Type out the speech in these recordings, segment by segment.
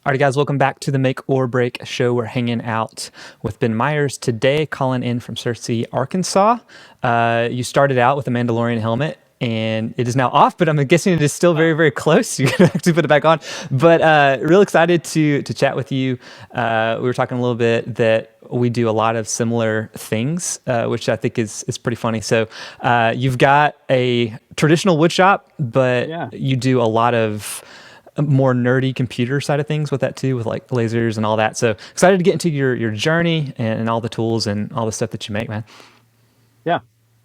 All right, guys, welcome back to the Make or Break show. We're hanging out with Ben Myers today, calling in from Searcy, Arkansas. You started out with a Mandalorian helmet, and it is now off, but I'm guessing it is still very, very close. You can actually put it back on. But real excited to chat with you. We were talking a little bit that we do a lot of similar things, which I think is pretty funny. So you've got a traditional wood shop, but you do a lot of more nerdy computer side of things with that too, with like lasers and all that. So excited to get into your journey and all the tools and all the stuff that you make, man. Yeah.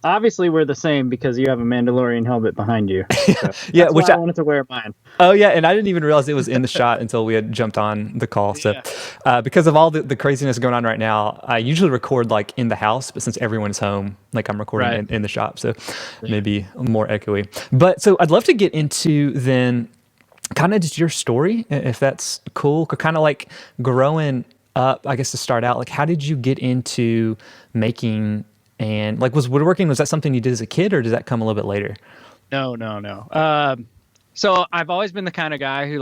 Obviously, we're the same because you have a Mandalorian helmet behind you. So Yeah, that's which why I wanted to wear mine. oh yeah, and I didn't even realize it was in the shot until we had jumped on the call. So because of all the craziness going on right now, I usually record like in the house, but since everyone's home, like I'm recording in the shop, so maybe more echoey. But so I'd love to get into then kind of just your story, if that's cool. Kind of like growing up, I guess, to start out, like how did you get into making, and like was woodworking, was that something you did as a kid or did that come a little bit later? No. So I've always been the kind of guy who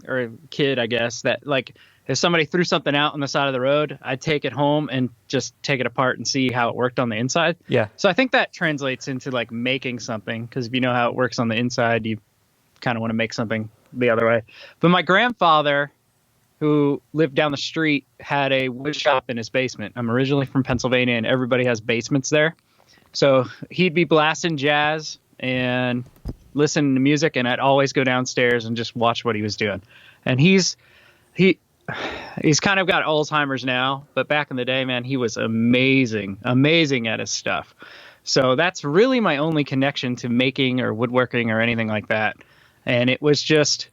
or kid, I guess, that like if somebody threw something out on the side of the road, I'd take it home and just take it apart and see how it worked on the inside. Yeah. So I think that translates into like making something, because if you know how it works on the inside, you kind of want to make something the other way. But my grandfather, who lived down the street, had a wood shop in his basement. I'm originally from Pennsylvania, and everybody has basements there. So he'd be blasting jazz and listening to music, and I'd always go downstairs and just watch what he was doing. And he's kind of got Alzheimer's now, but back in the day, man, he was amazing at his stuff. So that's really my only connection to making or woodworking or anything like that. And it was just,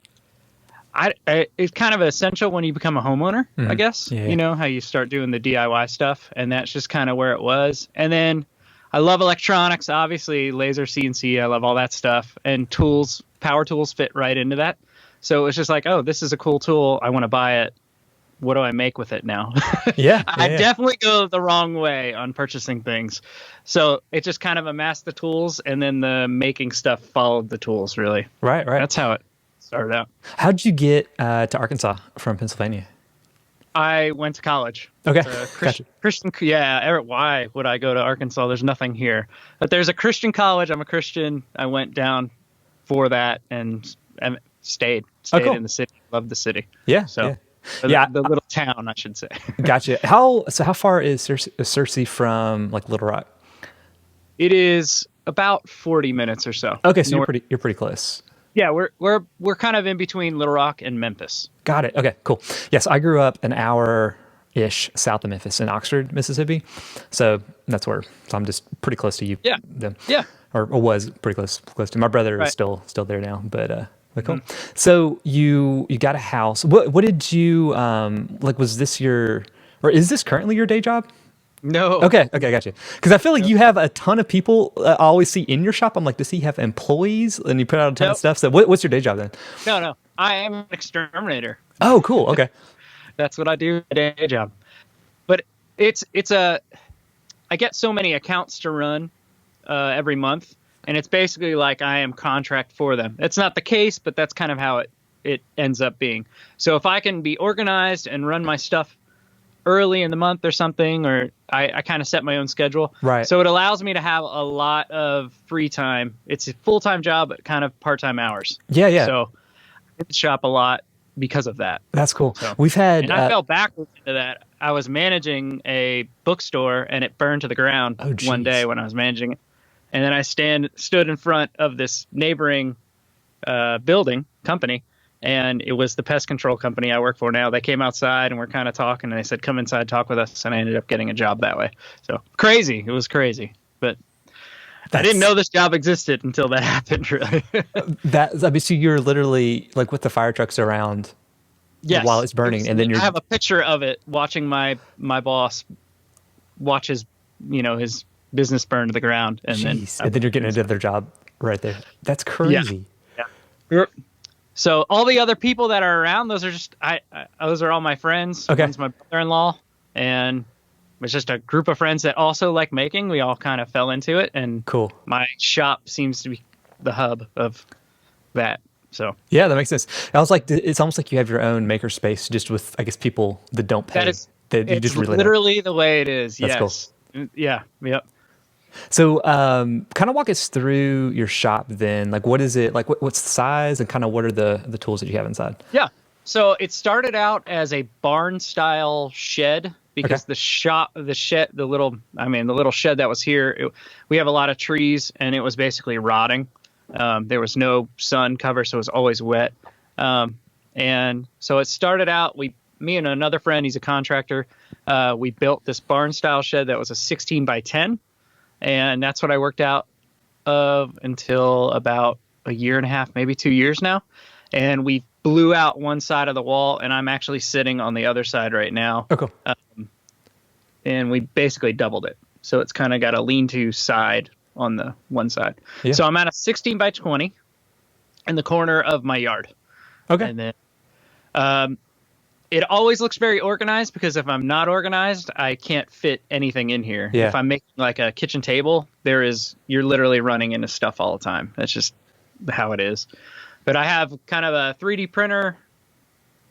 it's kind of essential when you become a homeowner, I guess. Yeah. You know, how you start doing the DIY stuff. And that's just kind of where it was. And then I love electronics, obviously, laser CNC. I love all that stuff. And tools, power tools fit right into that. So it was just like, oh, this is a cool tool. I want to buy it. What do I make with it now? I definitely go the wrong way on purchasing things. So it just kind of amassed the tools, and then the making stuff followed the tools, really. Right. That's how it started out. How'd you get to Arkansas from Pennsylvania? I went to college. Okay. Christian. Yeah. Why would I go to Arkansas? There's nothing here. But there's a Christian college. I'm a Christian. I went down for that and stayed cool. in the city. Loved the city. Yeah. So. Yeah. The little town, I should say. Gotcha. How far is Searcy from like Little Rock? It is about 40 minutes or so. Okay, so you're pretty close. Yeah, we're kind of in between Little Rock and Memphis. Got it. Okay, cool. Yes, I grew up an hour-ish south of Memphis in Oxford, Mississippi. So that's where. So I'm just pretty close to you. Yeah. Yeah. Or was pretty close to. My brother is still there now, but cool. So you got a house. What did you like? Was this or is this currently your day job? No. Okay, got you. Because I feel like you have a ton of people I always see in your shop. I'm like, does he have employees? And you put out a ton of stuff. So what's your day job then? No. I am an exterminator. Oh, cool. Okay. That's what I do, a day job. But I get so many accounts to run every month. And it's basically like I am contract for them. It's not the case, but that's kind of how it ends up being. So if I can be organized and run my stuff early in the month or something, or I kind of set my own schedule. Right. So it allows me to have a lot of free time. It's a full-time job, but kind of part-time hours. Yeah. So I get to shop a lot because of that. That's cool. So, and I fell backwards into that. I was managing a bookstore, and it burned to the ground one day when I was managing it. And then I stood in front of this neighboring company, and it was the pest control company I work for now. They came outside and we're kind of talking, and they said, come inside, talk with us. And I ended up getting a job that way. So crazy. It was crazy. But I didn't know this job existed until that happened, really. So you're literally like with the fire trucks around while it's burning. And then I have a picture of it watching my boss watch his business burn to the ground, and then you're getting into their job right there. That's crazy. Yeah. So all the other people that are around, those are just those are all my friends. Okay. One's my brother-in-law, and it's just a group of friends that also like making. We all kind of fell into it, and cool. My shop seems to be the hub of that. So Yeah, that makes sense. I was like, it's almost like you have your own maker space, just with I guess people that don't that pay is, that you it's just really don't. literally the way it is. That's cool. Yes. Yeah. Yep. So, kind of walk us through your shop then. Like, what is it? Like, what's the size, and kind of what are the tools that you have inside? Yeah. So it started out as a barn style shed Okay. because the shed, the little shed that was here, we have a lot of trees and it was basically rotting. There was no sun cover, so it was always wet. And so it started out, me and another friend, he's a contractor, we built this barn style shed that was a 16 by 10. And that's what I worked out of until about a year and a half, maybe 2 years now. And we blew out one side of the wall, and I'm actually sitting on the other side right now. Oh, cool. And we basically doubled it. So it's kind of got a lean-to side on the one side. Yeah. So I'm at a 16 by 20 in the corner of my yard. Okay. And then it always looks very organized because if I'm not organized, I can't fit anything in here. Yeah. If I'm making like a kitchen table, you're literally running into stuff all the time. That's just how it is. But I have kind of a 3D printer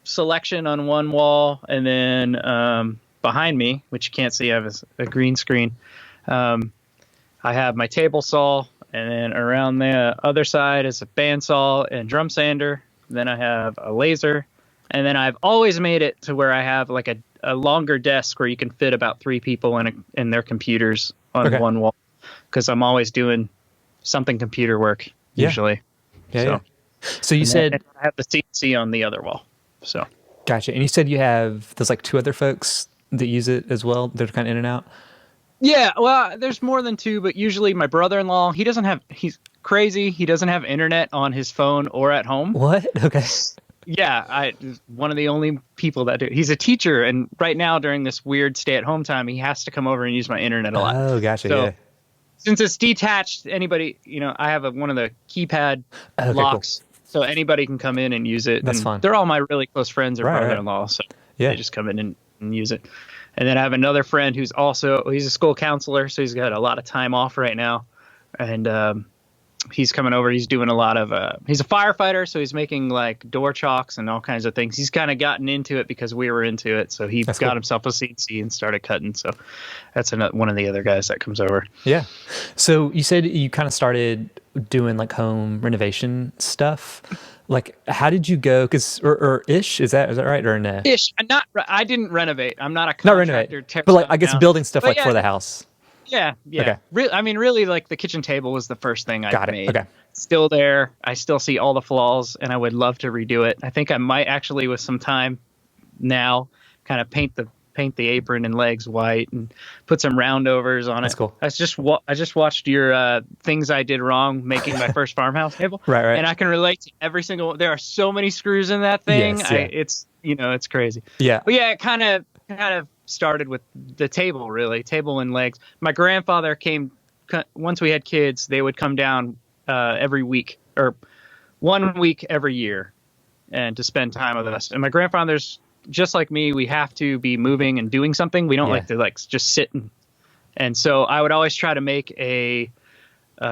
selection on one wall, and then behind me, which you can't see, I have a green screen. I have my table saw, and then around the other side is a bandsaw and drum sander. Then I have a laser, and then I've always made it to where I have like a longer desk where you can fit about 3 people in their computers on one wall, because I'm always doing something computer work usually. Yeah. So. Yeah. So you said I have the CNC on the other wall. So gotcha. And you said there's like 2 other folks that use it as well. They're kind of in and out. yeah, well, there's more than 2, but usually my brother-in-law, he's crazy. He doesn't have internet on his phone or at home. What? Okay. Yeah, one of the only people that do. He's a teacher, and right now during this weird stay-at-home time, he has to come over and use my internet a lot. Oh, gotcha. So, yeah. Since it's detached, anybody, I have one of the keypad locks. Cool. So anybody can come in and use it. That's and fine. They're all my really close friends or brother-in-law, right. so yeah. they just come in and use it. And then I have another friend he's a school counselor, so he's got a lot of time off right now. And he's coming over. He's doing a lot of he's a firefighter, so he's making like door chalks and all kinds of things. He's kind of gotten into it because we were into it, so he got himself a CNC and started cutting. So that's one of the other guys that comes over. Yeah. So you said you kind of started doing like home renovation stuff. Like, how did you go? Or ish, is that right or no? Ish. I didn't renovate. I'm not a contractor. Not renovate, but like I guess building stuff like for the house. Yeah. Okay. Really, like the kitchen table was the first thing I made. Okay. Still there. I still see all the flaws, and I would love to redo it. I think I might actually, with some time now, kind of paint the apron and legs white and put some roundovers on it. That's cool. I just watched your things I did wrong making my first farmhouse table. Right. And I can relate to every single. There are so many screws in that thing. Yes, yeah. It's crazy. Yeah. But yeah, it kind of started with the table, really, table and legs. My grandfather came once we had kids. They would come down every week or 1 week every year, and to spend time with us. And my grandfather's just like me. We have to be moving and doing something. We don't like to just sit and so I would always try to make a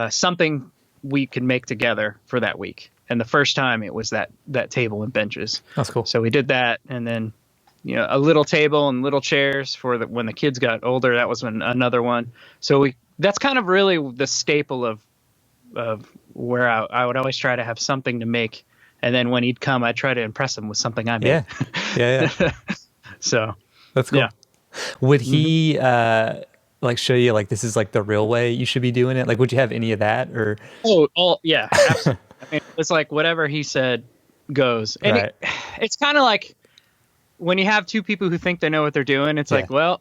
something we could make together for that week. And the first time it was that table and benches. That's cool. So we did that, and then a little table and little chairs for when the kids got older. That was another one. So that's kind of really the staple of where I would always try to have something to make, and then when he'd come, I'd try to impress him with something I made. Yeah. So that's cool. Yeah. Would he like show you like this is like the real way you should be doing it? Like, would you have any of that or? Oh yeah, absolutely. I mean, it's like whatever he said goes, and it's kind of like when you have 2 people who think they know what they're doing. It's like, well,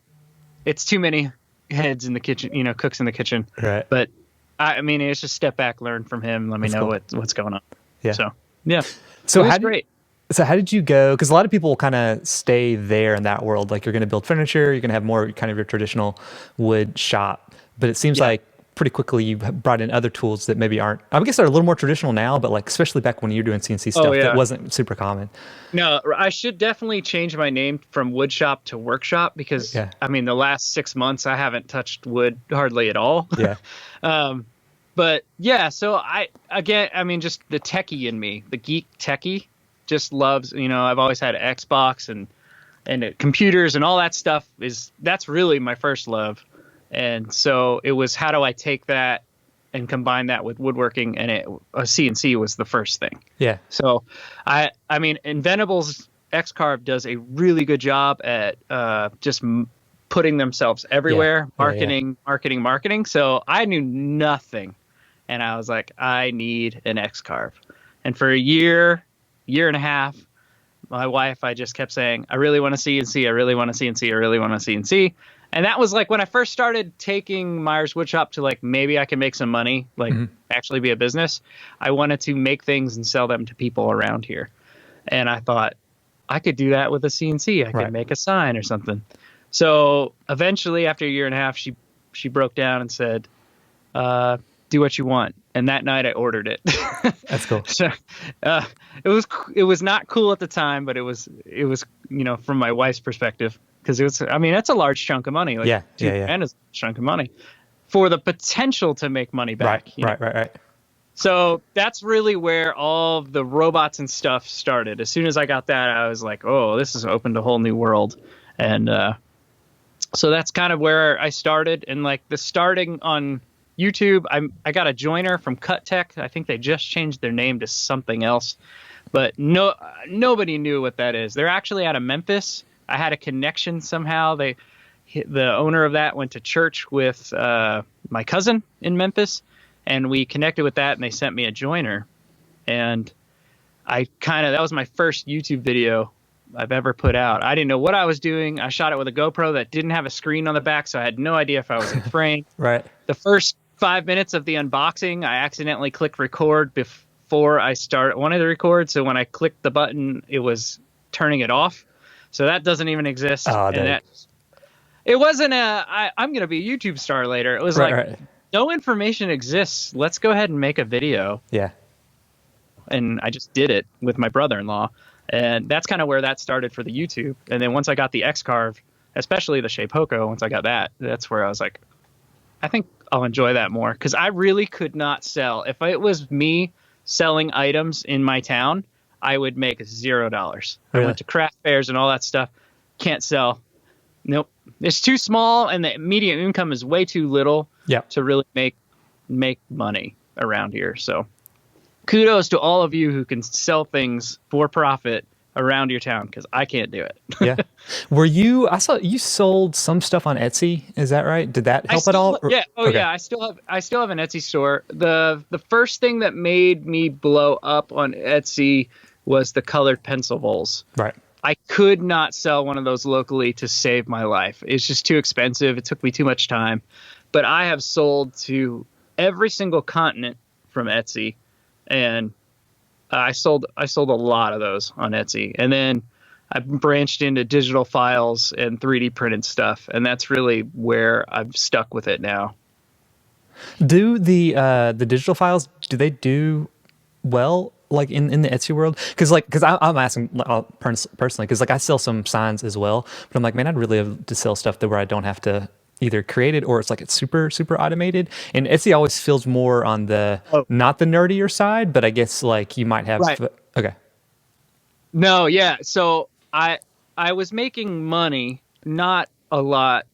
it's too many heads in the kitchen, cooks in the kitchen. Right. But I mean, it's just step back, learn from him. Let me know what's going on. Yeah. So yeah. So great. So how did you go? Because a lot of people kind of stay there in that world. Like you're going to build furniture, you're going to have more kind of your traditional wood shop. But it seems like pretty quickly you brought in other tools that maybe aren't. I guess they're a little more traditional now, but like especially back when you were doing CNC stuff, that wasn't super common. No, I should definitely change my name from woodshop to workshop because I mean the last 6 months I haven't touched wood hardly at all. Yeah. But But yeah, so I mean, just the techie in me, the geek techie, just loves. I've always had Xbox and computers and all that stuff. That's really my first love. And so it was, how do I take that and combine that with woodworking? And a CNC was the first thing. Yeah. So I mean, Inventables X-Carve does a really good job at just putting themselves everywhere, marketing. So I knew nothing. And I was like, I need an X-Carve. And for a year and a half, my wife, I just kept saying, I really want a CNC. I really want a CNC. I really want a CNC. And that was like when I first started taking Myers Woodshop to like, maybe I can make some money, like actually be a business. I wanted to make things and sell them to people around here. And I thought I could do that with a CNC. I could make a sign or something. So eventually, after a year and a half, she broke down and said, do what you want. And that night I ordered it. That's cool. So, it was not cool at the time, but it was, from my wife's perspective, because that's a large chunk of money. Like, and it's a chunk of money for the potential to make money back. Right. So that's really where all of the robots and stuff started. As soon as I got that, I was like, oh, this has opened a whole new world. And, so that's kind of where I started. And like the starting on YouTube, I got a joiner from Cut Tech. I think they just changed their name to something else, but nobody knew what that is. They're actually out of Memphis. I had a connection somehow. The owner of that went to church with my cousin in Memphis, and we connected with that, and they sent me a joiner. And that was my first YouTube video I've ever put out. I didn't know what I was doing. I shot it with a GoPro that didn't have a screen on the back, so I had no idea if I was in frame. Right. The first 5 minutes of the unboxing, I accidentally clicked record before I wanted to record. So when I clicked the button, it was turning it off. So that doesn't even exist. It wasn't I'm going to be a YouTube star later. It was no information exists. Let's go ahead and make a video. Yeah. And I just did it with my brother-in-law. And that's kind of where that started for the YouTube. And then once I got the X-Carve, especially the Shapeoko, once I got that, that's where I was like, I think I'll enjoy that more. Because I really could not sell. If it was me selling items in my town, I would make $0. Really? I went to craft fairs and all that stuff. Can't sell. Nope. It's too small, and the median income is way too little to really make money around here. So kudos to all of you who can sell things for profit around your town, because I can't do it. Yeah. I saw you sold some stuff on Etsy. Is that right? Did that help at all? Yeah. Yeah. I still have an Etsy store. The first thing that made me blow up on Etsy was the colored pencil bowls. Right. I could not sell one of those locally to save my life. It's just too expensive. It took me too much time. But I have sold to every single continent from Etsy, and I sold a lot of those on Etsy. And then I branched into digital files and 3D printed stuff, and that's really where I've stuck with it now. Do the digital files, do they do well, like in the Etsy world? Because I'm asking personally, because like I sell some signs as well, but I'm like, man, I'd really have to sell stuff where I don't have to either create it, or it's like it's super automated. And Etsy always feels more on the not the nerdier side, but I guess like you might have okay. No, yeah. So I was making money, not a lot,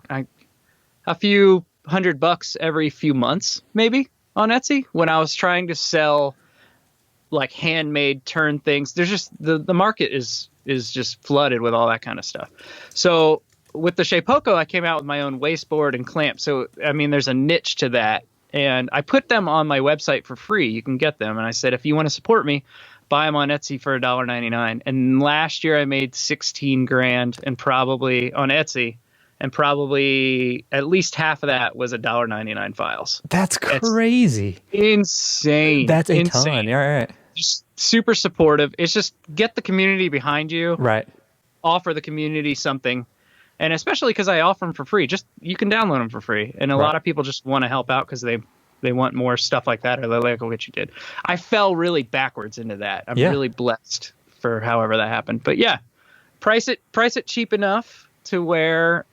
a few $100 every few months maybe on Etsy when I was trying to sell like handmade turn things. There's just the market is just flooded with all that kind of stuff. So with the Shapeoko, I came out with my own wasteboard and clamp. So, I mean, there's a niche to that. And I put them on my website for free. You can get them. And I said, if you want to support me, buy them on Etsy for $1.99. And last year I made 16 grand and probably on Etsy, and probably at least half of that was $1.99 files. That's crazy. It's insane. That's insane. Ton. Yeah, right. Just super supportive. It's just get the community behind you. Right. Offer the community something. And especially because I offer them for free, you can download them for free. And a lot of people just want to help out because they want more stuff like that, or they're like, what you did. I fell really backwards into that. I'm really blessed for however that happened. But yeah, price it cheap enough to where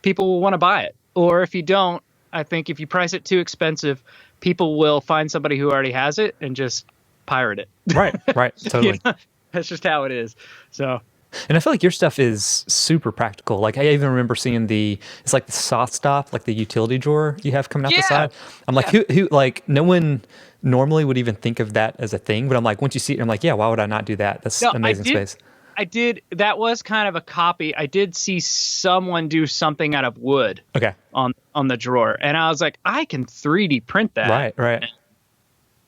people will want to buy it. Or if you don't, I think if you price it too expensive, people will find somebody who already has it and just pirate it. Right, right, You totally. know? That's just how it is. So And I feel like your stuff is super practical. Like I even remember seeing it's like the soft stop, like the utility drawer you have coming out the yeah, side. I'm like, yeah. who, like no one normally would even think of that as a thing. But I'm like, once you see it, I'm like, yeah, why would I not do that? That's No, amazing space. I did. That was kind of a copy. I did see someone do something out of wood Okay. on the drawer, and I was like, I can 3D print that. Right, right.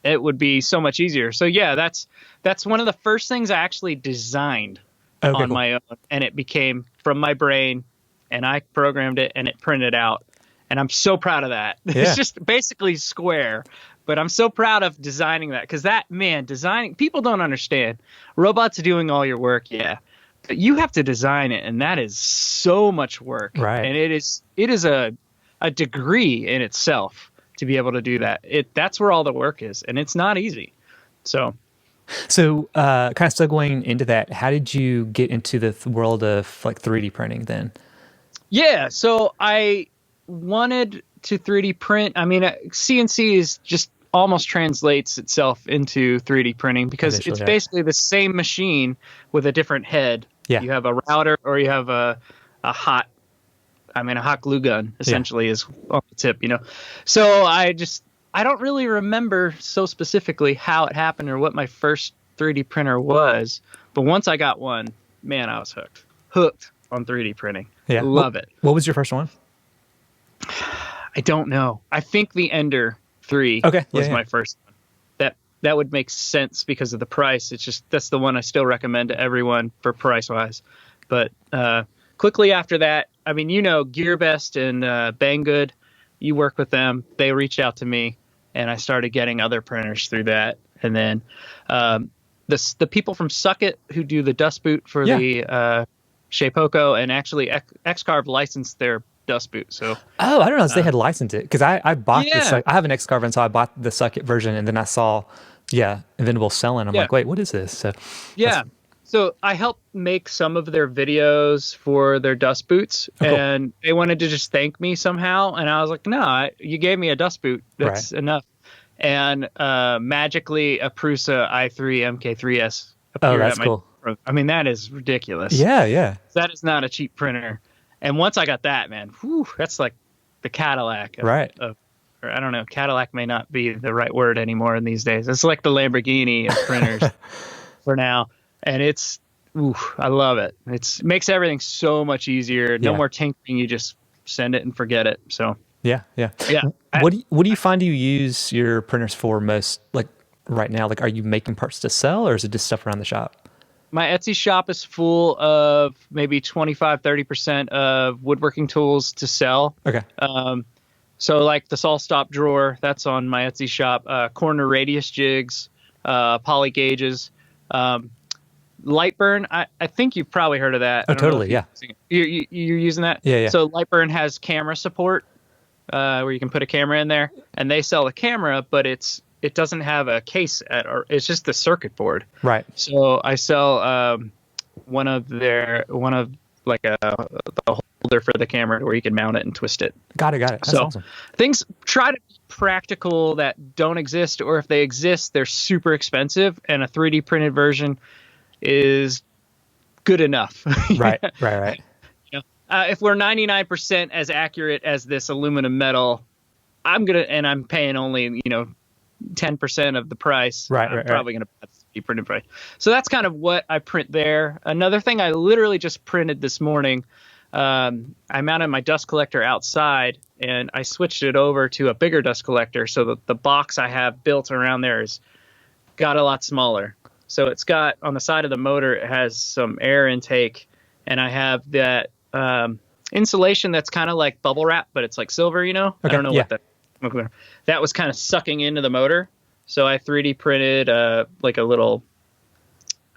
It would be so much easier. So yeah, that's one of the first things I actually designed Okay, on cool. my own, and it became from my brain, and I programmed it, and it printed out, and I'm so proud of that. It's Yeah. just basically square, but I'm so proud of designing that because that man designing people don't understand. Robots doing all your work, yeah, but you have to design it, and that is so much work, Right. and it is a degree in itself to be able to do that. That's where all the work is, and it's not easy. So So, kind of segueing into that, how did you get into the world of like 3D printing then? yeah, so I wanted to 3D print. I mean, CNC is just almost translates itself into 3D printing because Eventually, it's right? basically the same machine with a different head. Yeah. You have a router or you have a hot, a hot glue gun Yeah. essentially is on the tip. So I don't really remember so specifically how it happened or what my first 3D printer was, but once I got one, man, I was hooked on 3D printing. Yeah. Love it. What was your first one? I don't know. I think the Ender 3 Okay. Yeah, was yeah. my first one. That would make sense because of the price. It's just that's the one I still recommend to everyone for price wise. But quickly after that, GearBest and Banggood, you work with them. They reached out to me, and I started getting other printers through that. And then the people from Suckit who do the dust boot for Yeah. the Shapeoko, and actually Xcarve licensed their dust boot. So Oh, I don't know if they had licensed it because I bought this. yeah, I have an X-Carve, and so I bought the Suck It version, and then I saw, yeah, Inventable selling. I'm yeah. like, wait, what is this? So, Yeah. So I helped make some of their videos for their dust boots, oh, cool. and they wanted to just thank me somehow. And I was like, no, you gave me a dust boot. That's enough. And magically, a Prusa i3 MK3S Oh, appeared that's at my. cool. That is ridiculous. Yeah, yeah. That is not a cheap printer. And once I got that, man, whew, that's like the Cadillac. Right. Or I don't know. Cadillac may not be the right word anymore in these days. It's like the Lamborghini of printers for now. And I love it. It makes everything so much easier. No Yeah. more tinkering. You just send it and forget it. So Yeah, yeah. yeah. What do you find you use your printers for most, like right now? Like, are you making parts to sell, or is it just stuff around the shop? My Etsy shop is full of maybe 25-30% of woodworking tools to sell. Okay. So like the saw stop drawer, that's on my Etsy shop. Corner radius jigs, poly gauges, Lightburn. I think you've probably heard of that. Oh, I don't know totally. if Yeah. you're using that. Yeah, yeah. So Lightburn has camera support, where you can put a camera in there, and they sell the camera, but it doesn't have a case or it's just the circuit board. Right. So I sell one of like the holder for the camera where you can mount it and twist it. Got it. That's So awesome. things try to be practical that don't exist, or if they exist, they're super expensive, and a 3D printed version is good enough. Right. If we're 99% as accurate as this aluminum metal, I'm paying only 10% of the price. I'm probably gonna buy the 3D printed price. So that's kind of what I print there. Another thing I literally just printed this morning. I mounted my dust collector outside, and I switched it over to a bigger dust collector, so that the box I have built around there is got a lot smaller. So it's got on the side of the motor, it has some air intake, and I have that insulation that's kind of like bubble wrap, but it's like silver. I don't know what that was kind of sucking into the motor. So I 3D printed like a little,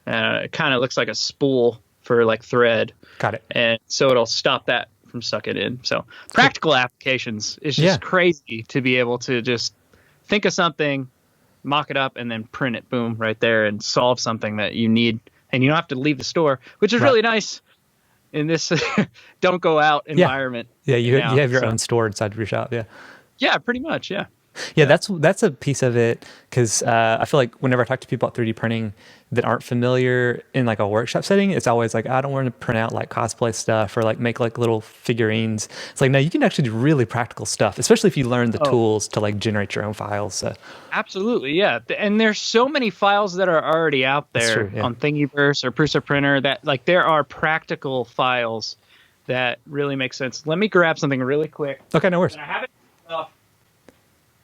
kind of looks like a spool for like thread. Got it. And so it'll stop that from sucking in. So practical applications is just crazy to be able to just think of something, mock it up, and then print it, boom, right there, and solve something that you need. And you don't have to leave the store, which is really nice in this don't go out environment. Yeah, you have your own store inside of your shop. Yeah. Yeah, pretty much. Yeah. Yeah, that's a piece of it because I feel like whenever I talk to people about 3D printing that aren't familiar in like a workshop setting, it's always like I don't want to print out like cosplay stuff or like make like little figurines. It's like no, you can actually do really practical stuff, especially if you learn the Oh, tools to like generate your own files. So absolutely, yeah. And there's so many files that are already out that's true. there Yeah. on Thingiverse or Prusa Printer that like there are practical files that really make sense. Let me grab something really quick. Okay, no worries. And uh,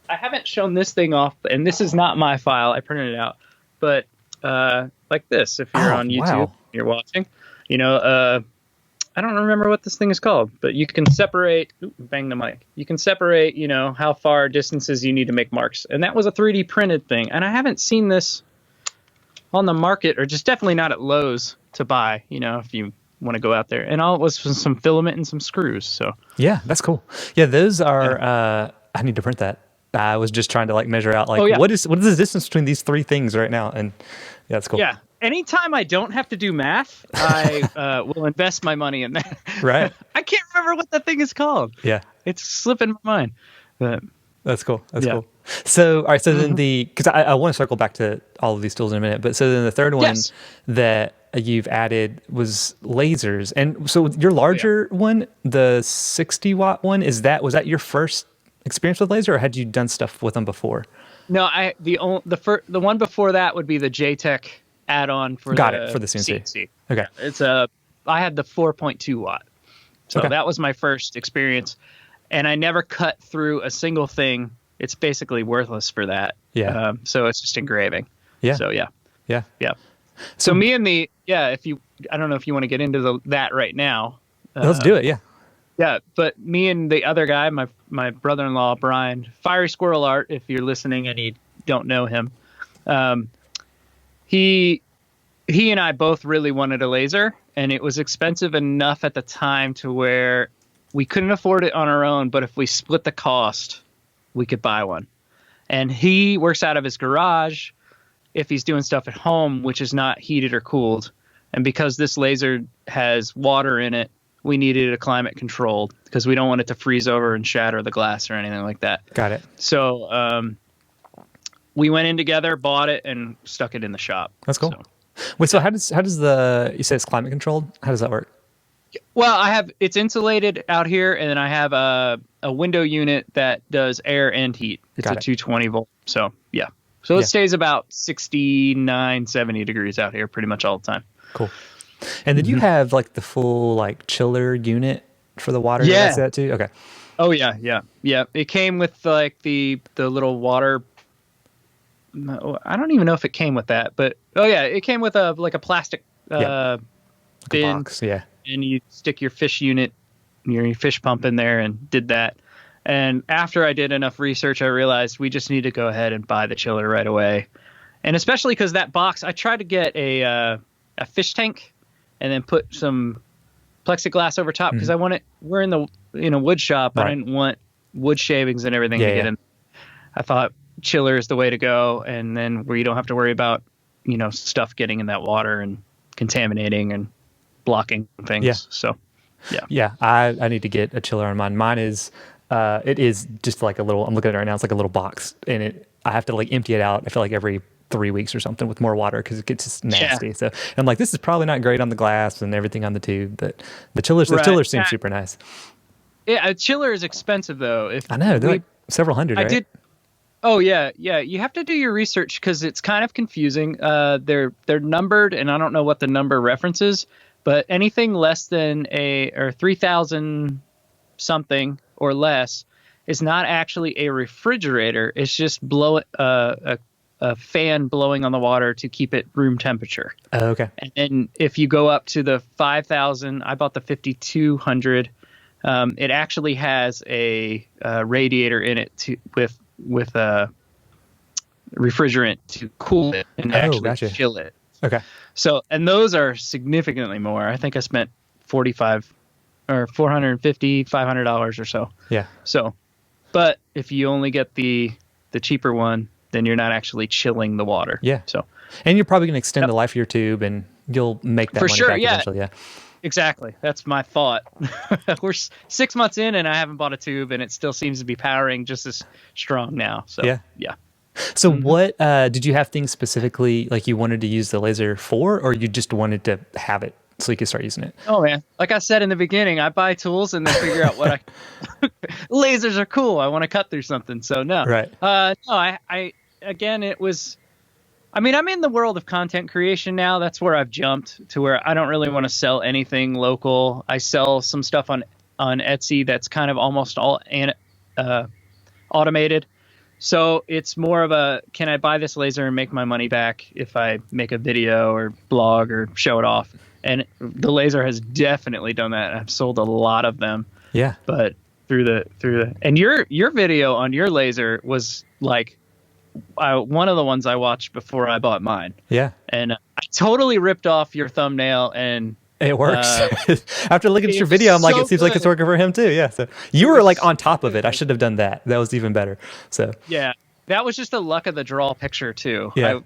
I haven't shown this thing off, and this is not my file. I printed it out, but like this, if you're Oh on YouTube, wow. you're watching, you know, I don't remember what this thing is called, but you can separate. Ooh, bang the mic. You can separate, you know, how far distances you need to make marks, and that was a 3D printed thing. And I haven't seen this on the market, or just definitely not at Lowe's to buy. You know, if you want to go out there, and all it was some filament and some screws. So Yeah, that's cool. Yeah, those yeah. are. I need to print that. I was just trying to like measure out like Oh yeah, what is the distance between these three things right now, and yeah, that's cool. yeah. Anytime I don't have to do math, I will invest my money in that. Right. I can't remember what that thing is called. Yeah. It's slipping my mind. But That's cool. That's yeah. cool. So, all right. So then Mhm. because I want to circle back to all of these tools in a minute, but so then the third one Yes. that you've added was lasers. And so your Oh yeah. larger one, the 60-watt one, was that your first experience with laser or had you done stuff with them before? No, the one before that would be the JTech add-on for Got it. For the the CNC. CNC. Okay. Yeah, I had the 4.2 watt. So Okay. that was my first experience, and I never cut through a single thing. It's basically worthless for that. Yeah. So it's just engraving. Yeah. So yeah, Yeah. yeah. So So me and I don't know if you want to get into that right now. let's do it. Yeah. Yeah, but me and the other guy, my brother-in-law Brian, Fiery Squirrel Art, if you're listening and you don't know him, um, he and I both really wanted a laser, and it was expensive enough at the time to where we couldn't afford it on our own, but if we split the cost, we could buy one. And he works out of his garage if he's doing stuff at home, which is not heated or cooled. And because this laser has water in it, we needed it climate controlled because we don't want it to freeze over and shatter the glass or anything like that. Got it. So we went in together, bought it, and stuck it in the shop. That's cool. So, Wait, so how does you say it's climate controlled? How does that work? well, it's insulated out here, and then I have a window unit that does air and heat. It's Got a it. 220 volt. So yeah. So it Yeah. stays about 69, 70 degrees out here pretty much all the time. Cool. And did you Mm-hmm. have like the full like chiller unit for the water? Did I Yeah. say that too? Okay. Oh yeah, yeah, yeah. It came with like the little water. No, I don't even know if it came with that, but oh yeah, it came with a plastic Yeah. Like a bin, box. Yeah. and you stick your fish unit, your fish pump in there, and did that. And after I did enough research, I realized we just need to go ahead and buy the chiller right away. And especially because that box, I tried to get a fish tank, and then put some plexiglass over top because we're in the wood shop. Right. I didn't want wood shavings and everything Yeah, to get yeah. in. I thought chiller is the way to go, and then where you don't have to worry about stuff getting in that water and contaminating and blocking things. Yeah. So yeah. Yeah. I need to get a chiller on mine. Mine is it is just like a little, I'm looking at it right now, it's like a little box and I have to like empty it out. I feel like every 3 weeks or something with more water because it gets just nasty. Yeah. So I'm like, this is probably not great on the glass and everything on the tube, but the chillers Right. seem super nice. Yeah, a chiller is expensive though. If I know they're we- like several hundred, I right? did. Oh yeah, yeah. You have to do your research because it's kind of confusing. They're numbered, and I don't know what the number references, but anything less than 3,000 something or less is not actually a refrigerator. It's just a fan blowing on the water to keep it room temperature. Oh, okay. And then if you go up to the 5,000, I bought the 5,200. It actually has a radiator in it with a refrigerant to cool it and actually gotcha. chill it. Okay. So, and those are significantly more. I think I spent $450, $500 or so. Yeah. So, but if you only get the cheaper one, then you're not actually chilling the water. Yeah. So, And you're probably going to extend the life of your tube and you'll make that For money sure, back yeah. eventually. Yeah. Exactly. That's my thought. We're 6 months in, and I haven't bought a tube, and it still seems to be powering just as strong now. So Yeah. yeah. So hmm what did you have things specifically like you wanted to use the laser for, or you just wanted to have it so you could start using it? Oh man, like I said in the beginning, I buy tools and then figure out what I. Lasers are cool. I want to cut through something. So no, Right. no. I again, it was. I mean, I'm in the world of content creation now. That's where I've jumped to where I don't really want to sell anything local. I sell some stuff on Etsy that's kind of almost all automated. So it's more of a, can I buy this laser and make my money back if I make a video or blog or show it off? And the laser has definitely done that. I've sold a lot of them, Yeah. but and your video on your laser was like one of the ones I watched before I bought mine. Yeah. And I totally ripped off your thumbnail, and It works. After looking at your it's video, I'm like, so it seems like it's good. working for him too. Yeah. So you were like on top of it. I should have done that. That was even better. So Yeah, that was just the luck of the draw picture too. yeah.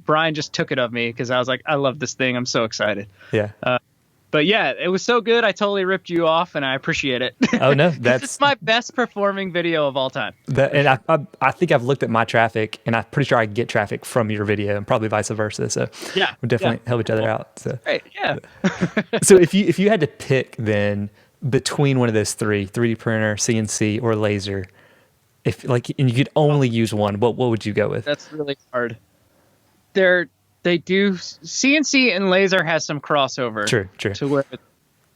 Brian just took it of me because I was like, I love this thing. I'm so excited. Yeah. But yeah, it was so good. I totally ripped you off, and I appreciate it. Oh no, 'Cause that's it's my best performing video of all time. that. And I think I've looked at my traffic, and I'm pretty sure I get traffic from your video, and probably vice versa. So Yeah, we definitely yeah. help each other out. So Great, yeah. so if you had to pick then between one of those three, 3D printer, CNC, or laser, if like and you could only use one, what would you go with? That's really hard. They do CNC and laser has some crossover. True. To where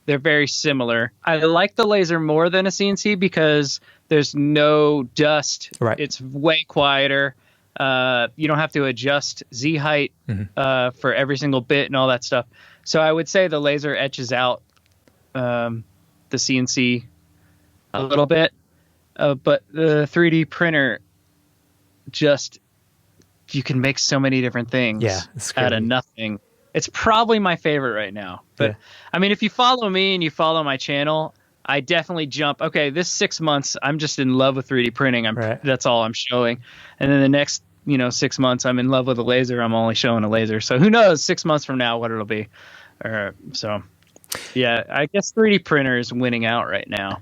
they're very similar. I like the laser more than a CNC because there's no dust. Right. It's way quieter. You don't have to adjust Z height for every single bit and all that stuff. So I would say the laser etches out the CNC a little bit, but the 3D printer just, you can make so many different things Yeah, it's out of crazy. nothing. It's probably my favorite right now. But Yeah. I mean, if you follow me and you follow my channel, I definitely jump. Okay, this 6 months, I'm just in love with 3D printing. Right. That's all I'm showing. And then the next, 6 months, I'm in love with a laser. I'm only showing a laser. So who knows 6 months from now what it'll be. So yeah, I guess 3D printer is winning out right now.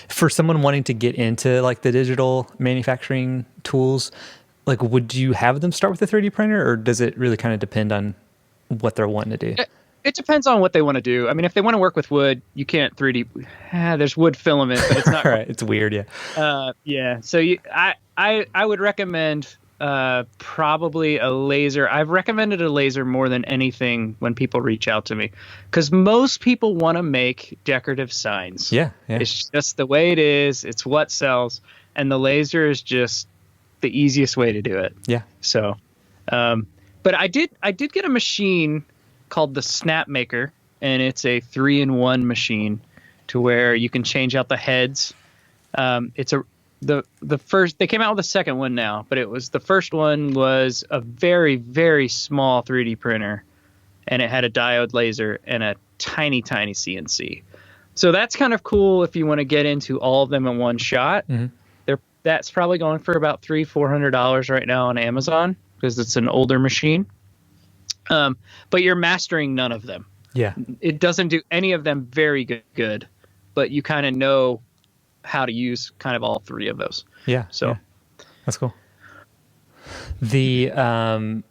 For someone wanting to get into like the digital manufacturing tools, like would you have them start with a 3D printer, or does it really kind of depend on what they're wanting to do? It depends on what they want to do. I mean, if they want to work with wood, you can't 3D. There's wood filament, but it's not. Right, it's weird. Yeah. Yeah. So I would recommend probably a laser. I've recommended a laser more than anything when people reach out to me, because most people want to make decorative signs. Yeah. It's just the way it is. It's what sells, and the laser is just the easiest way to do it. Yeah. So, but I did get a machine called the Snap Maker, and it's a 3-in-1 machine to where you can change out the heads. It's the first, they came out with a second one now, but the first one was a very, very small 3D printer, and it had a diode laser and a tiny, tiny CNC. So that's kind of cool if you want to get into all of them in one shot. That's probably going for about $300-$400 right now on Amazon because it's an older machine. But you're mastering none of them. Yeah. It doesn't do any of them very good, but you kind of know how to use kind of all three of those. Yeah. So that's cool. I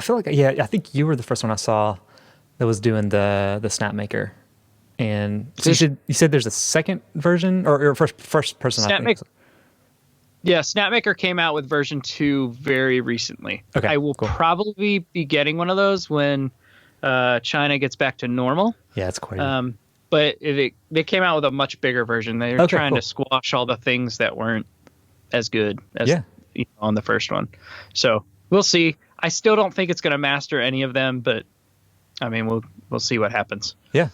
feel like, I think you were the first one I saw that was doing the Snap Maker. And so you said there's a second version or first person, I think. Yeah, SnapMaker came out with version 2 very recently. Okay, I will probably be getting one of those when China gets back to normal. Yeah, it's quite. But they came out with a much bigger version. They were trying to squash all the things that weren't as good as on the first one. So we'll see. I still don't think it's going to master any of them, but I mean, we'll see what happens. Yeah.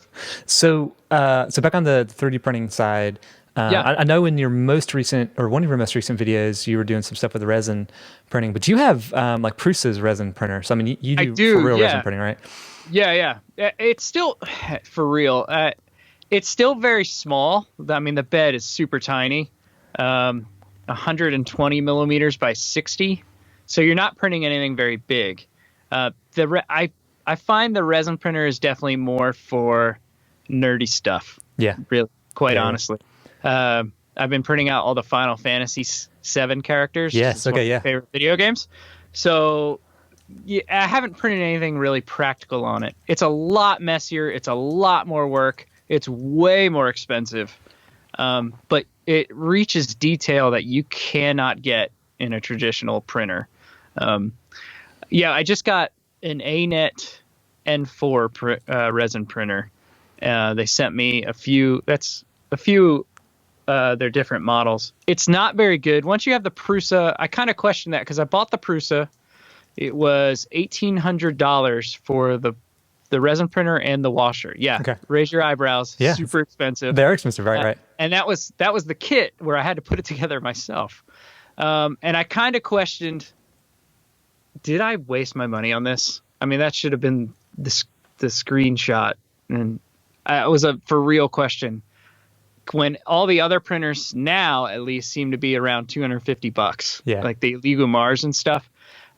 So back on the 3D printing side. I know in your most recent, or one of your most recent videos, you were doing some stuff with resin printing, but you have like Prusa's resin printer. So I mean, you do for real resin printing, right? Yeah. It's still, for real, it's still very small. I mean, the bed is super tiny, 120 millimeters by 60. So you're not printing anything very big. I I find the resin printer is definitely more for nerdy stuff. Yeah. Really, quite Yeah, yeah. honestly. I've been printing out all the Final Fantasy VII characters. 'Cause Yes. it's one Okay. of Yeah. my favorite video games. So yeah, I haven't printed anything really practical on it. It's a lot messier. It's a lot more work. It's way more expensive. But it reaches detail that you cannot get in a traditional printer. Yeah, I just got an ANET N4 resin printer. They sent me a few. That's a few. They're different models. It's not very good. Once you have the Prusa, I kind of question that because I bought the Prusa. It was $1,800 for the resin printer and the washer. Yeah, Okay. raise your eyebrows. Yeah. Super expensive. They're expensive, right? Right. And that was the kit where I had to put it together myself. And I kind of questioned, did I waste my money on this? I mean, that should have been the screenshot. And it was a for real question. When all the other printers now at least seem to be around $250. Yeah. Like the Lego Mars and stuff.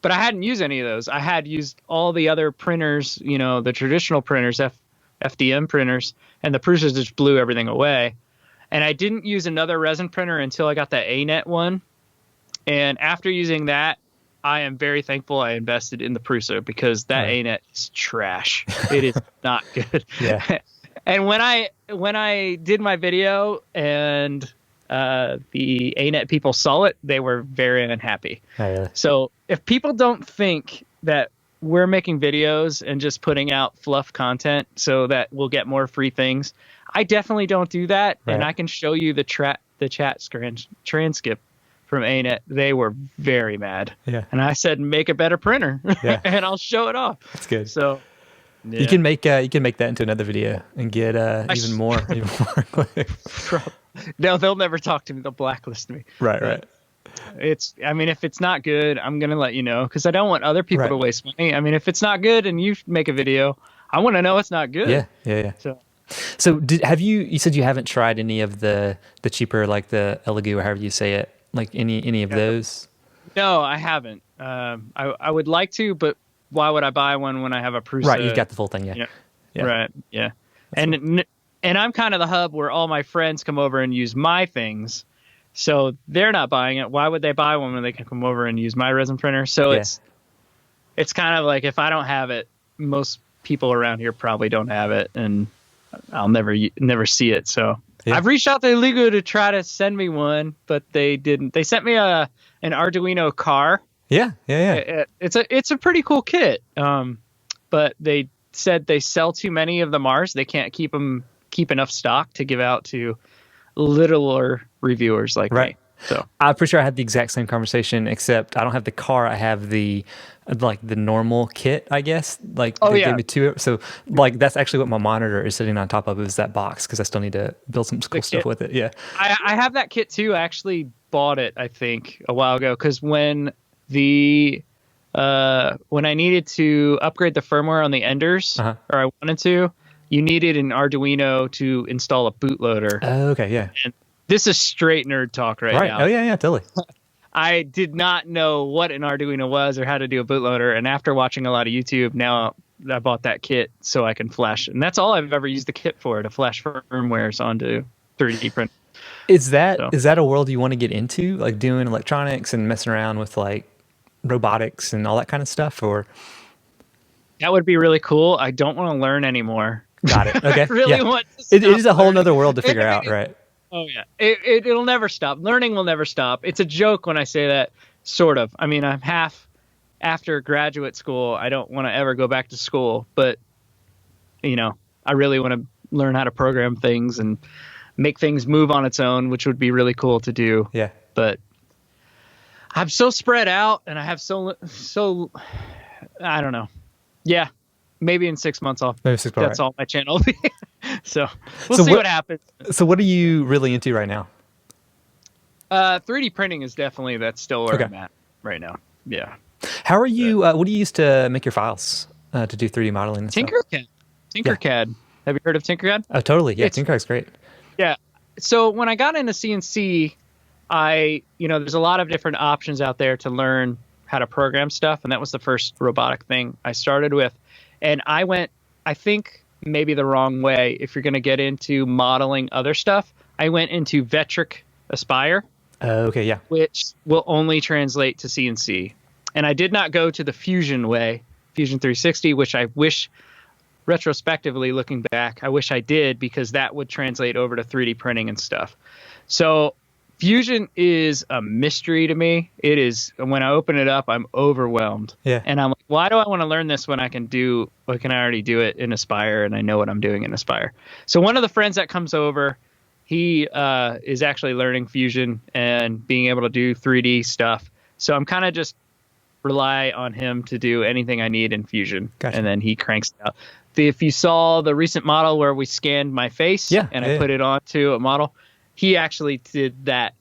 But I hadn't used any of those. I had used all the other printers, the traditional printers, FDM printers, and the Prusa just blew everything away. And I didn't use another resin printer until I got that ANET one. And after using that, I am very thankful I invested in the Prusa because that ANET is trash. It is not good. Yeah. And when I did my video and the ANET people saw it, they were very unhappy. Oh, really? So if people don't think that we're making videos and just putting out fluff content so that we'll get more free things, I definitely don't do that. Right. And I can show you the chat transcript from ANET. They were very mad. Yeah. And I said, make a better printer. Yeah. And I'll show it off. That's good. So yeah. You can make that into another video and get even more clicks. No, they'll never talk to me. They'll blacklist me. Right. Right. I mean, if it's not good, I'm going to let you know because I don't want other people to waste money. I mean, if it's not good and you make a video, I want to know it's not good. Yeah. Yeah. Yeah. So have you said you haven't tried any of the cheaper, like the Elegoo or however you say it, like any of those? No, I haven't. I would like to, but why would I buy one when I have a Prusa? Right. You've got the full thing. Yeah. Yeah. Right. Yeah. And I'm kind of the hub where all my friends come over and use my things. So they're not buying it. Why would they buy one when they can come over and use my resin printer? So it's kind of like if I don't have it, most people around here probably don't have it, and I'll never see it. So I've reached out to Lego to try to send me one, but they didn't. They sent me an Arduino car. Yeah. It's a pretty cool kit. But they said they sell too many of the Mars. They can't keep enough stock to give out to littler reviewers like me. So I'm pretty sure I had the exact same conversation, except I don't have the car. I have the normal kit, I guess. They gave me two. So that's actually what my monitor is sitting on top of, is that box, because I still need to build some cool stuff with it. Yeah. I have that kit too. I actually bought it, I think, a while ago, because when I needed to upgrade the firmware on the Enders, or I wanted to, you needed an Arduino to install a bootloader. Oh, okay, yeah. And this is straight nerd talk right now. Oh, yeah, totally. I did not know what an Arduino was or how to do a bootloader, and after watching a lot of YouTube, now I bought that kit so I can flash. And that's all I've ever used the kit for, to flash firmwares onto 3D print. Is that a world you want to get into, like doing electronics and messing around with like robotics and all that kind of stuff? Or that would be really cool. I don't want to learn anymore. Got it. Okay. I really want to it is a whole nother world to figure out, right? Oh yeah, it'll never stop. Learning will never stop. It's a joke when I say that, sort of. I mean, I'm half after graduate school. I don't want to ever go back to school, but I really want to learn how to program things and make things move on its own, which would be really cool to do. Yeah. But I'm so spread out, and I have so I don't know. Yeah. Maybe in 6 months that's all my channel will be. So we'll see what happens. So what are you really into right now? 3D printing is definitely, that's still where I'm at right now. Yeah. How are you, what do you use to make your files to do 3D modeling and Tinkercad. Tinkercad. Have you heard of Tinkercad? Oh, totally. Yeah, Tinkercad's great. Yeah. So when I got into CNC, there's a lot of different options out there to learn how to program stuff. And that was the first robotic thing I started with. And I think maybe the wrong way if you're going to get into modeling other stuff. I went into Vectric Aspire, Okay, yeah. which will only translate to CNC. And I did not go to the Fusion way, Fusion 360, which I wish, retrospectively looking back, I wish I did, because that would translate over to 3D printing and stuff. So Fusion is a mystery to me. It is, when I open it up, I'm overwhelmed. Yeah. And I'm like, why do I want to learn this when I can already do it in Aspire, and I know what I'm doing in Aspire. So one of the friends that comes over, he is actually learning Fusion and being able to do 3D stuff. So I'm kind of just rely on him to do anything I need in Fusion. Gotcha. And then he cranks it out. If you saw the recent model where we scanned my face and I put it onto a model, he actually did that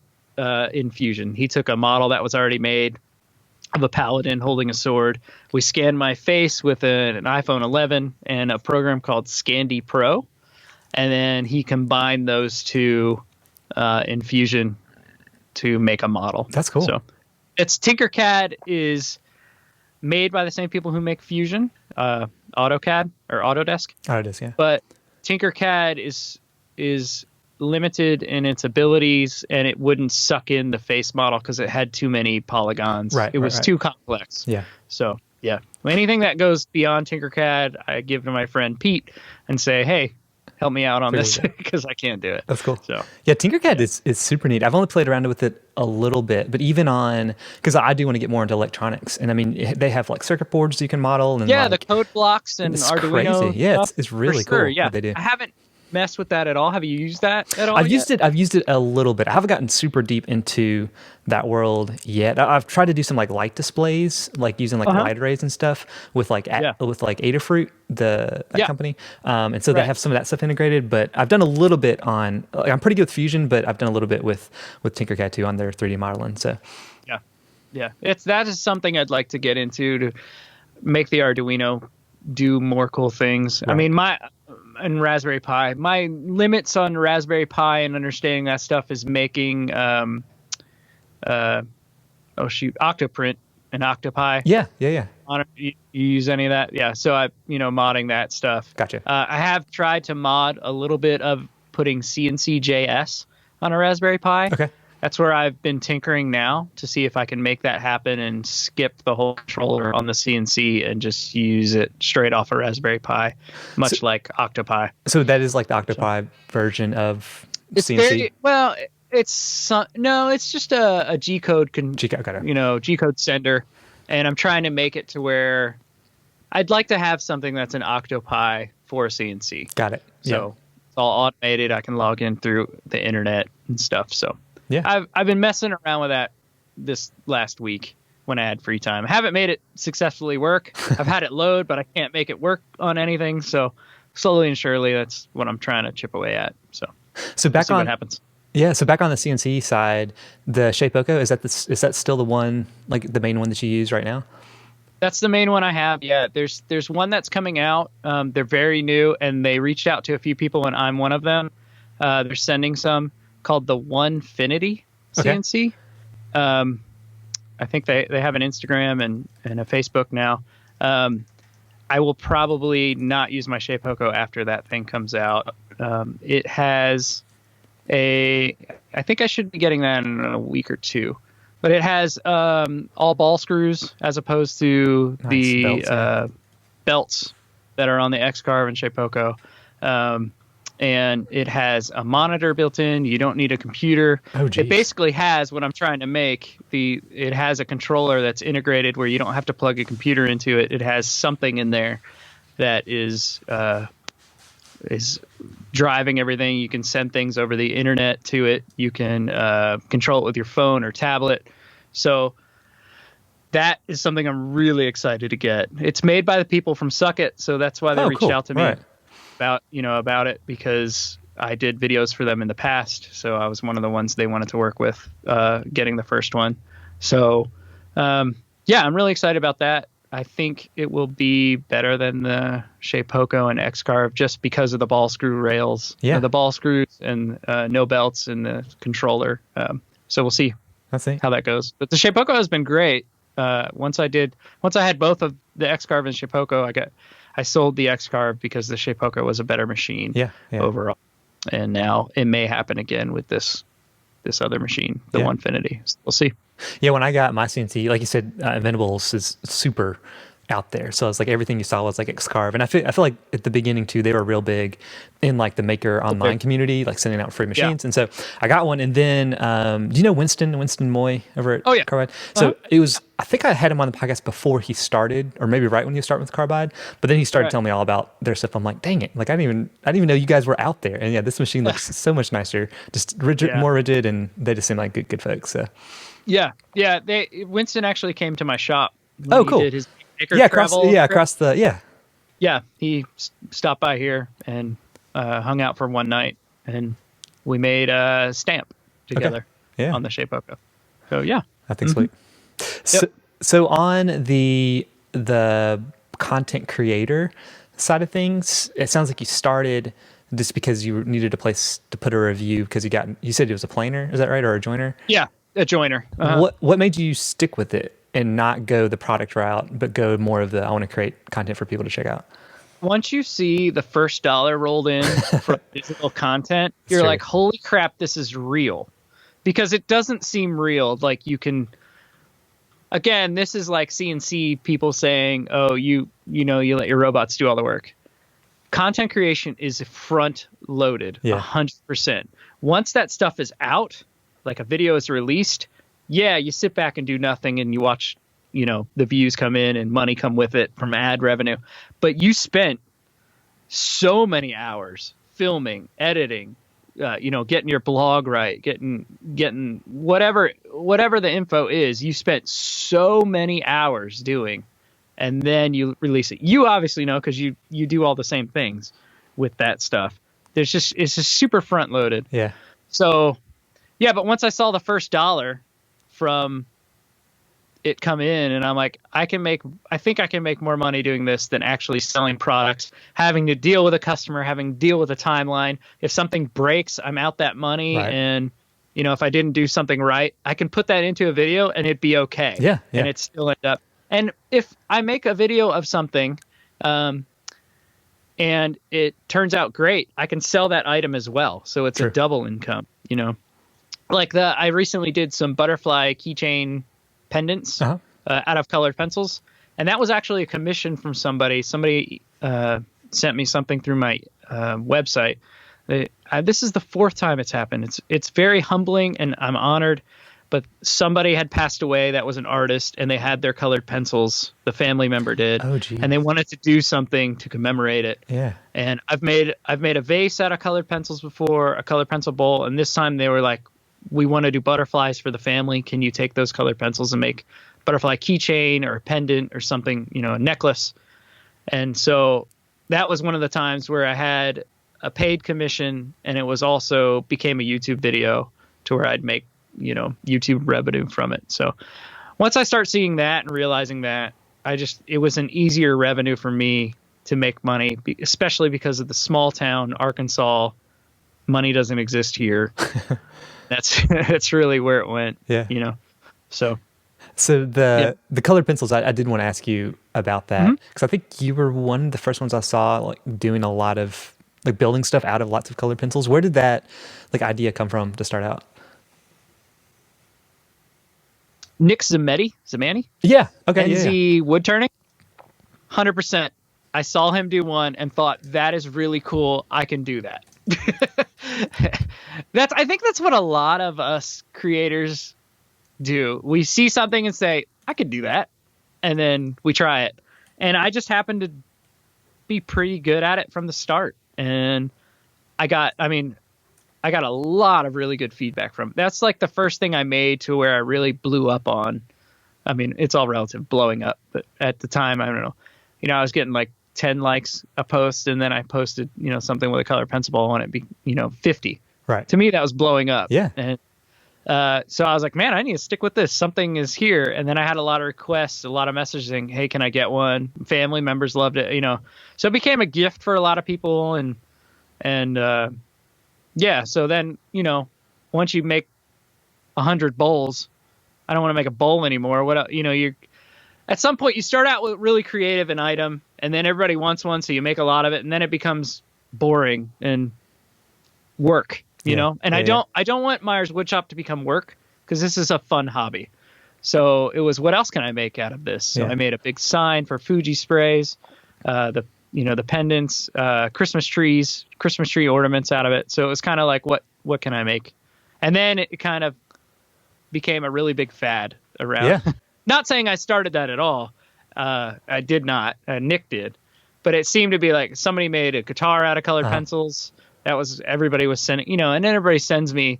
in Fusion. He took a model that was already made of a paladin holding a sword. We scanned my face with an iPhone 11 and a program called Scandy Pro. And then he combined those two in Fusion to make a model. That's cool. So it's Tinkercad is made by the same people who make Fusion, AutoCAD or Autodesk. Autodesk, yeah. But Tinkercad is limited in its abilities, and it wouldn't suck in the face model because it had too many polygons. Right, it was too complex. Yeah. So yeah, anything that goes beyond Tinkercad, I give to my friend Pete and say, hey, help me out on this because I can't do it. That's cool. So yeah, Tinkercad is super neat. I've only played around with it a little bit, but even on, because I do want to get more into electronics, and I mean they have like circuit boards you can model, and the code blocks and it's Arduino. Crazy. Yeah, stuff, it's really sure, cool. Yeah, what they do. I haven't messed with that at all. Have you used that at all? I've used it a little bit. I haven't gotten super deep into that world yet. I've tried to do some like light displays, like using like light arrays and stuff with like Adafruit, that company. And so they have some of that stuff integrated, but I've done a little bit on, like, I'm pretty good with Fusion, but I've done a little bit with Tinkercad too on their 3D modeling. So yeah, that is something I'd like to get into to make the Arduino do more cool things. Right. I mean, and Raspberry Pi, my limits on Raspberry Pi and understanding that stuff is making Octoprint and Octopi. Yeah. You use any of that? Yeah. So modding that stuff. Gotcha. I have tried to mod a little bit of putting CNC.js on a Raspberry Pi. Okay. That's where I've been tinkering now to see if I can make that happen and skip the whole controller on the CNC and just use it straight off a Raspberry Pi, much like Octopi. So that is like the Octopi version of it's CNC? It's just a G-code, G-code sender. And I'm trying to make it to where I'd like to have something that's an Octopi for CNC. Got it. So it's all automated. I can log in through the internet and stuff. So yeah, I've been messing around with that this last week when I had free time. I haven't made it successfully work. I've had it load, but I can't make it work on anything. So slowly and surely, that's what I'm trying to chip away at. So back what happens. Yeah, so back on the CNC side, the Shapeoko, is that still the one, like the main one that you use right now? That's the main one I have. Yeah, there's one that's coming out. They're very new, and they reached out to a few people, and I'm one of them. They're sending some called the Onefinity CNC. I think they have an Instagram and a Facebook now. I will probably not use my Shapeoko after that thing comes out. It has I think I should be getting that in a week or two. But it has all ball screws as opposed to the belts that are on the X-Carve and Shapeoko. And it has a monitor built in. You don't need a computer. Oh, geez. It basically has what I'm trying to make. It has a controller that's integrated where you don't have to plug a computer into it. It has something in there that is driving everything. You can send things over the internet to it. You can control it with your phone or tablet. So that is something I'm really excited to get. It's made by the people from Suck It, so that's why they reached out to me about it, because I did videos for them in the past. So I was one of the ones they wanted to work with getting the first one. So I'm really excited about that. I think it will be better than the Shapeoko and X-Carve just because of the ball screw rails, the ball screws and no belts in the controller. So we'll see how that goes. But the Shapeoko has been great. Once I had both of the X-Carve and Shapeoko, I sold the X-Carve because the Shapeoko was a better machine Yeah. overall. And now it may happen again with this other machine, the Yeah. Onefinity. We'll see. Yeah, when I got my CNC, like you said, Inventables is super out there. So it's like everything you saw was like X-Carve. And I feel like at the beginning too, they were real big in like the maker online community, like sending out free Yeah. machines. And so I got one. And then, do you know Winston Moy over at Oh yeah. Carbide? Uh-huh. So it was, I think I had him on the podcast before he started, or maybe right when he started with Carbide. But then he started Right. telling me all about their stuff. I'm like, dang it. Like I didn't even know you guys were out there. And yeah, this machine looks so much nicer, just rigid, Yeah. more rigid. And they just seem like good folks. So. Yeah. Winston actually came to my shop when Oh, he cool. did his maker Yeah, travel trip. across the Yeah, he stopped by here and hung out for one night, and we made a stamp together Yeah. on the Shapeoko. So yeah, I think sweet. So on the content creator side of things, it sounds like you started just because you needed a place to put a review because you said it was a planer, is that right, or a joiner? yeah, a joiner. Uh-huh. What made you stick with it and not go the product route, but go more of the I want to create content for people to check out? Once you see the first dollar rolled in for physical content, you're true. like, holy crap, this is real. Because it doesn't seem real. Like you can, again, this is like CNC people saying, oh, you let your robots do all the work. Content creation is front loaded 100%. Once that stuff is out, like a video is released, yeah, you sit back and do nothing and you watch, the views come in and money come with it from ad revenue. But you spent so many hours filming, editing, getting your blog right, getting whatever the info is, you spent so many hours doing, and then you release it. You obviously know because you do all the same things with that stuff. It's just super front loaded. Yeah. So, yeah, but once I saw the first dollar from it come in, and I'm like, I think I can make more money doing this than actually selling products, having to deal with a customer, having to deal with a timeline. If something breaks, I'm out that money. Right. And, if I didn't do something right, I can put that into a video and it'd be okay. Yeah. And it still end up. And if I make a video of something, and it turns out great, I can sell that item as well. So it's a double income, Like I recently did some butterfly keychain pendants out of colored pencils, and that was actually a commission from somebody. Somebody sent me something through my website. This is the fourth time it's happened. It's very humbling, and I'm honored. But somebody had passed away that was an artist, and they had their colored pencils. The family member did, and they wanted to do something to commemorate it. Yeah. And I've made a vase out of colored pencils before, a colored pencil bowl, and this time they were like, we want to do butterflies for the family. Can you take those colored pencils and make butterfly keychain or a pendant or something, a necklace? And so that was one of the times where I had a paid commission, and it was also became a YouTube video to where I'd make, YouTube revenue from it. So once I start seeing that and realizing that, it was an easier revenue for me to make money, especially because of the small town, Arkansas. Money doesn't exist here. That's really where it went. Yeah. So the colored pencils, I did want to ask you about that because I think you were one of the first ones I saw like doing a lot of like building stuff out of lots of colored pencils. Where did that like idea come from to start out? Nick Zamani? Yeah. Okay. NZ wood turning. 100%. I saw him do one and thought that is really cool. I can do that. I think that's what a lot of us creators do. We see something and say, I could do that. And then we try it. And I just happened to be pretty good at it from the start. And I got a lot of really good feedback from it. That's like the first thing I made to where I really blew up on. I mean, it's all relative, blowing up. But at the time, I don't know. I was getting like 10 likes a post, and then I posted, something with a colored pencil ball on it, 50. Right. To me, that was blowing up. Yeah. And so I was like, man, I need to stick with this. Something is here. And then I had a lot of requests, a lot of messaging. Hey, can I get one? Family members loved it, So it became a gift for a lot of people. And yeah, so then, once you make 100 bowls, I don't want to make a bowl anymore. You're at some point you start out with really creative an item and then everybody wants one, so you make a lot of it, and then it becomes boring and work, you know. And I don't want Myers Woodshop to become work, because this is a fun hobby. So it was, what else can I make out of this? So I made a big sign for Fuji sprays, the pendants, Christmas tree ornaments out of it. So it was kind of like, what can I make? And then it kind of became a really big fad around. Yeah. Not saying I started that at all. I did not. Nick did. But it seemed to be like somebody made a guitar out of colored pencils. That was, everybody was sending, and then everybody sends me,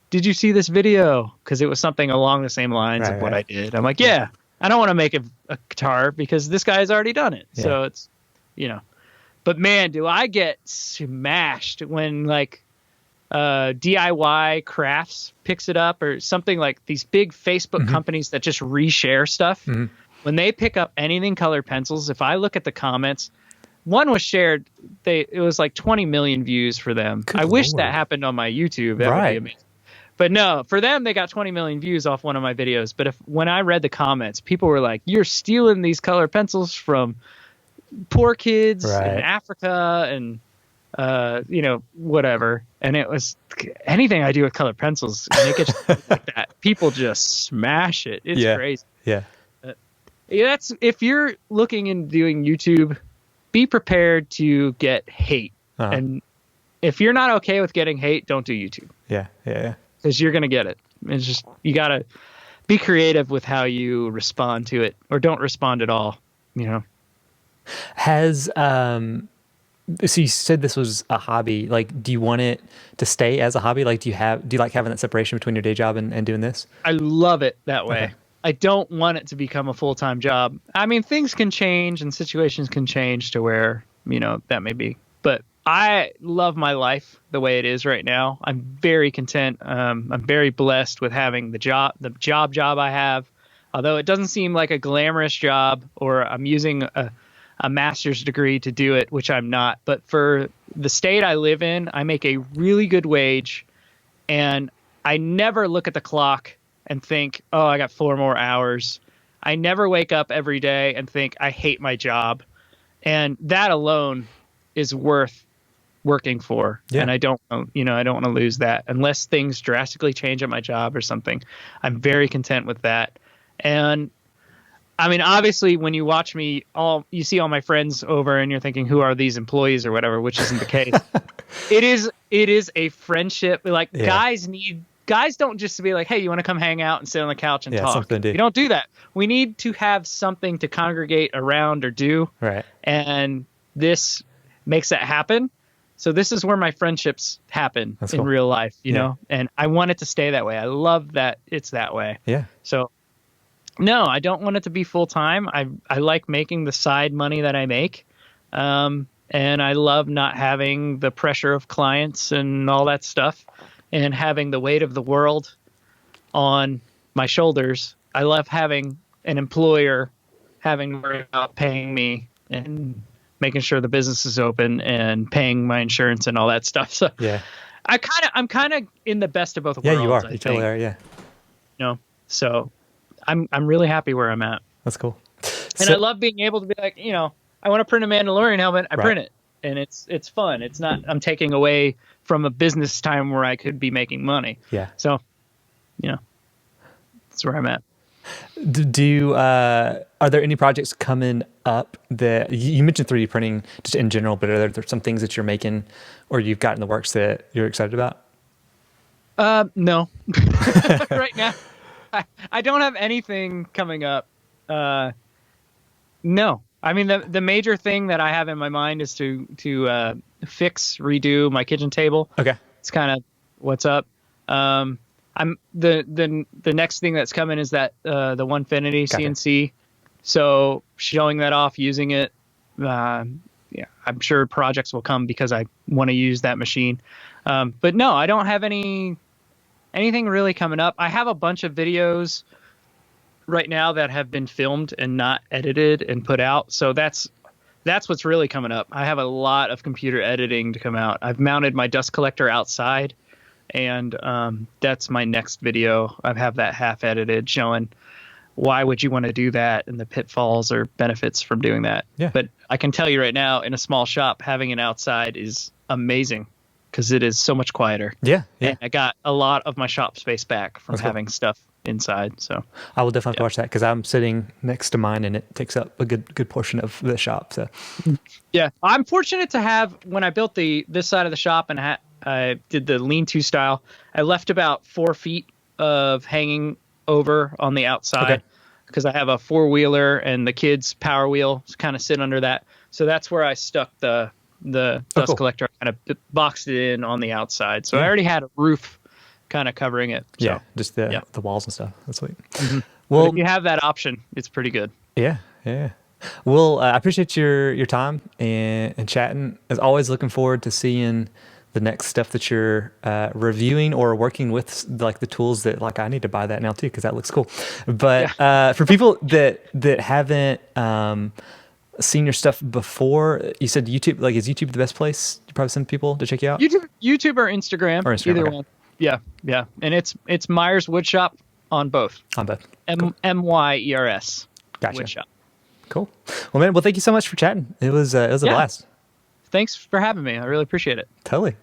did you see this video? Because it was something along the same lines of what I did. I'm like, yeah, I don't want to make a guitar because this guy's already done it. Yeah. So it's, but man, do I get smashed when like DIY Crafts picks it up, or something like these big Facebook companies that just reshare stuff. When they pick up anything colored pencils, if I look at the comments, one was shared, it was like 20 million views for them. Good I Lord. Wish that happened on my YouTube. That would be amazing. But no, for them, they got 20 million views off one of my videos. But when I read the comments, people were like, you're stealing these colored pencils from poor kids in Africa and, whatever. And it was, anything I do with colored pencils, and it gets like that. People just smash it. It's crazy. Yeah. That's, if you're looking and doing YouTube, be prepared to get hate. And if you're not okay with getting hate, don't do YouTube. Yeah. Because you're going to get it. It's just, you got to be creative with how you respond to it, or don't respond at all, Has, so you said this was a hobby. Like, do you want it to stay as a hobby? Like, do you like having that separation between your day job and doing this? I love it that way. Okay. I don't want it to become a full-time job. I mean, things can change and situations can change to where, that may be. But I love my life the way it is right now. I'm very content. I'm very blessed with having the job I have. Although it doesn't seem like a glamorous job, or I'm using a master's degree to do it, which I'm not. But for the state I live in, I make a really good wage, and I never look at the clock and think, oh, I got 4 more hours. I never wake up every day and think I hate my job. And that alone is worth working for. Yeah. And I don't want to lose that unless things drastically change at my job or something. I'm very content with that. And I mean, obviously when you watch me, you see all my friends over and you're thinking, who are these employees or whatever, which isn't the case. It is a friendship. Like guys don't just be like, hey, you want to come hang out and sit on the couch and talk? You don't do that. We need to have something to congregate around or do. Right. And this makes that happen. So this is where my friendships happen in real life, you know, and I want it to stay that way. I love that it's that way. Yeah. So no, I don't want it to be full time. I like making the side money that I make. And I love not having the pressure of clients and all that stuff, and having the weight of the world on my shoulders. I love having an employer having to worry about paying me and making sure the business is open and paying my insurance and all that stuff. So yeah, I'm kind of in the best of both worlds. Yeah, you are. You totally are. Yeah. So I'm really happy where I'm at. That's cool. And I love being able to be like, I want to print a Mandalorian helmet. I print it, and it's fun. It's not, I'm taking away from a business time where I could be making money. Yeah. So, that's where I'm at. Are there any projects coming up that you mentioned 3D printing just in general, but are there some things that you're making or you've got in the works that you're excited about? No, right now, I don't have anything coming up. No, I mean, the major thing that I have in my mind is to redo my kitchen table. Okay. It's kind of what's up. I'm the next thing that's coming is that the Onefinity CNC. So showing that off, using it. I'm sure projects will come because I want to use that machine. But no, I don't have anything really coming up. I have a bunch of videos right now that have been filmed and not edited and put out. So that's what's really coming up. I have a lot of computer editing to come out. I've mounted my dust collector outside, and that's my next video. I have that half edited showing why would you want to do that and the pitfalls or benefits from doing that. Yeah. But I can tell you right now, in a small shop, having an outside is amazing because it is so much quieter. Yeah, yeah. And I got a lot of my shop space back from That's cool. having stuff inside. So I will definitely yeah. watch that because I'm sitting next to mine and it takes up a good portion of the shop. So Yeah, I'm fortunate to have when I built this side of the shop and I did the lean-to style. I left about 4 feet of hanging over on the outside okay, because I have a four-wheeler and the kids' power wheel kind of sit under that. So that's where I stuck the dust cool. collector. I kind of boxed it in on the outside. So I Yeah. already had a roof kind of covering it. So, Yeah, just the yeah. the walls and stuff. That's sweet. But Well, if you have that option, it's pretty good. yeah, yeah. Well, I appreciate your time and chatting. As always, looking forward to seeing the next stuff that you're reviewing or working with, like the tools that like I need to buy that now too because that looks cool. But for people that haven't seen your stuff before, you said YouTube. Like, is YouTube the best place to probably send people to check you out? YouTube or Instagram, either okay. one. Yeah, yeah, and it's Myers Woodshop on both. On both. Cool. MYERS. Gotcha. Woodshop. Cool. Well, man. Well, thank you so much for chatting. It was a Yeah. blast. Thanks for having me. I really appreciate it. Totally.